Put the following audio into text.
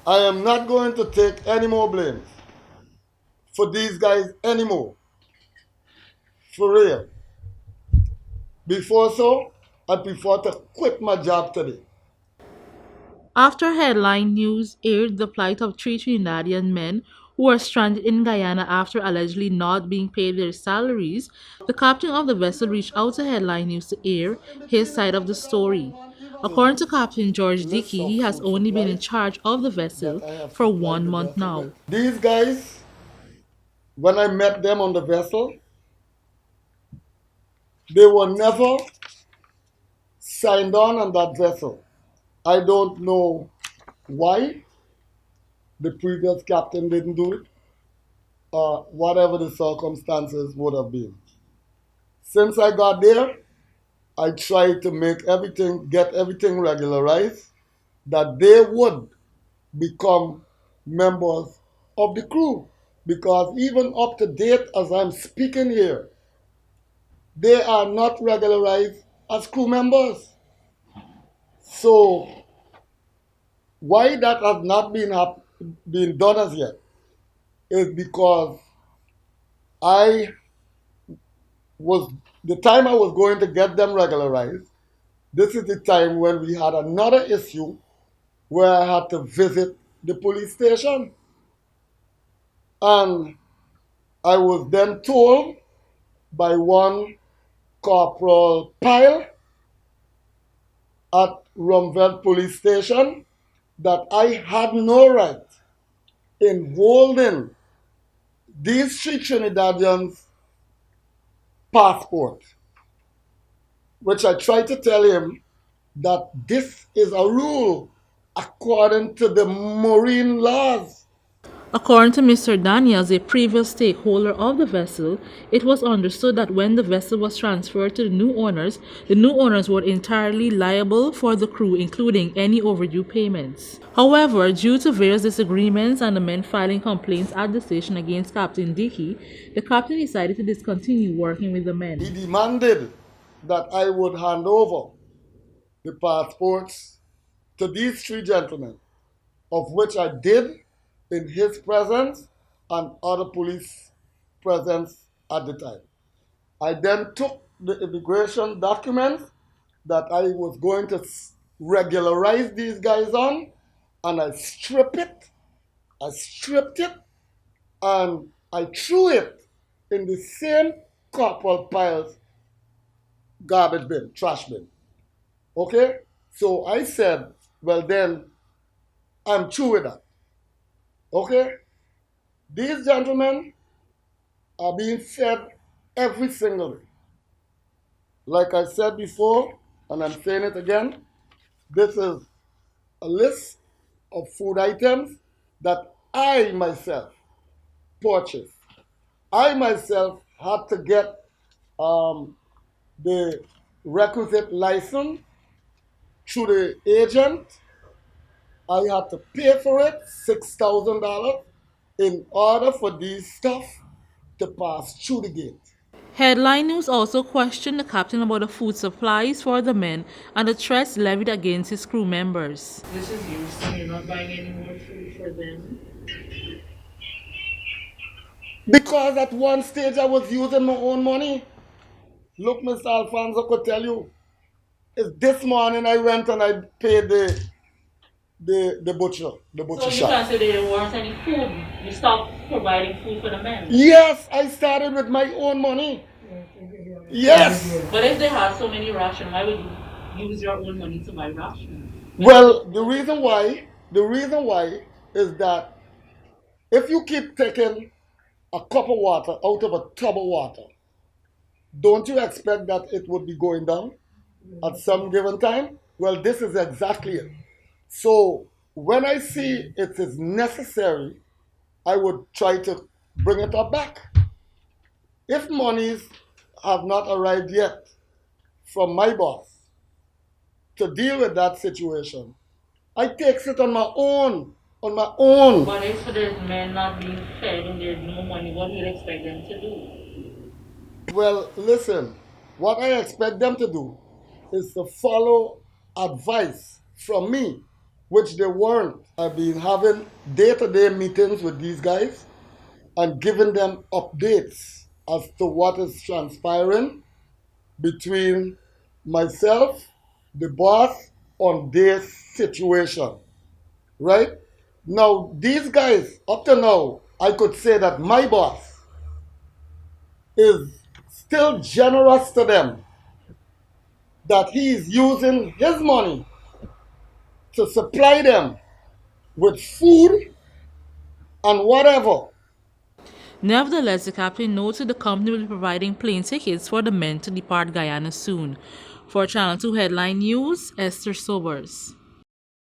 I am not going to take any more blame for these guys anymore. For real. Before so, I prefer to quit my job today. After headline news aired the plight of three Trinidadian men who were stranded in Guyana after allegedly not being paid their salaries, the captain of the vessel reached out to headline news to air his side of the story. According to Captain George List Dickey, of he has food only been in supplies charge of the that vessel I have for supplied one the month vessel with. now. These guys, when I met them on the vessel, they were never signed on that vessel. I don't know why the previous captain didn't do it, or whatever the circumstances would have been. Since I got there, I tried to get everything regularized, that they would become members of the crew. Because even up to date, as I'm speaking here, they are not regularized as crew members. So why that has not been done as yet is because I was the time I was going to get them regularized. This is the time when we had another issue where I had to visit the police station, and I was then told by one Corporal Pyle at Rumveld Police Station that I had no right in holding these three Trinidadians' passport, which I tried to tell him that this is a rule according to the marine laws. According to Mr. Daniels, a previous stakeholder of the vessel, it was understood that when the vessel was transferred to the new owners were entirely liable for the crew, including any overdue payments. However, due to various disagreements and the men filing complaints at the station against Captain Dickey, the captain decided to discontinue working with the He men. demanded that I would hand over the passports to these three gentlemen, of which I did in his presence and other police presence at the time. I then took the immigration documents that I was going to regularize these guys on, and I stripped it, and I threw it in the same Corporal Piles garbage bin, trash bin. Okay? So I said, well, then I'm through with that. Okay? These gentlemen are being fed every single day. Like I said before, and I'm saying it again, this is a list of food items that I myself purchased. I myself had to get the requisite license through the agent. I had to pay for it, $6,000, in order for these stuff to pass through the gate. Headline News also questioned the captain about the food supplies for the men and the threats levied against his crew members. This is you, so you're not buying any more food for them? Because at one stage I was using my own money. Look, Mr. Alfonso could tell you. It's this morning I went and I paid the butcher So you shop. can't say there weren't any food. You stopped providing food for the men. Yes, I started with my own money. Yes. But if they have so many rations, why would you use your own money to buy rations? Well, the reason why is that if you keep taking a cup of water out of a tub of water, don't you expect that it would be going down at some given time? Well, this is exactly it. So when I see it is necessary, I would try to bring it up back. If monies have not arrived yet from my boss to deal with that situation, I takes it on my own. On my own. But if there's men not being fed and there's no money, what do you expect them to do? Well, listen, what I expect them to do is to follow advice from me. which they weren't. I've been having day-to-day meetings with these guys and giving them updates as to what is transpiring between myself, the boss, on their situation, right? Now, these guys, up to now, I could say that my boss is still generous to them, that he is using his money to supply them with food and whatever. Nevertheless, the captain noted the company will be providing plane tickets for the men to depart Guyana soon. For Channel 2 Headline News, Esther Sobers.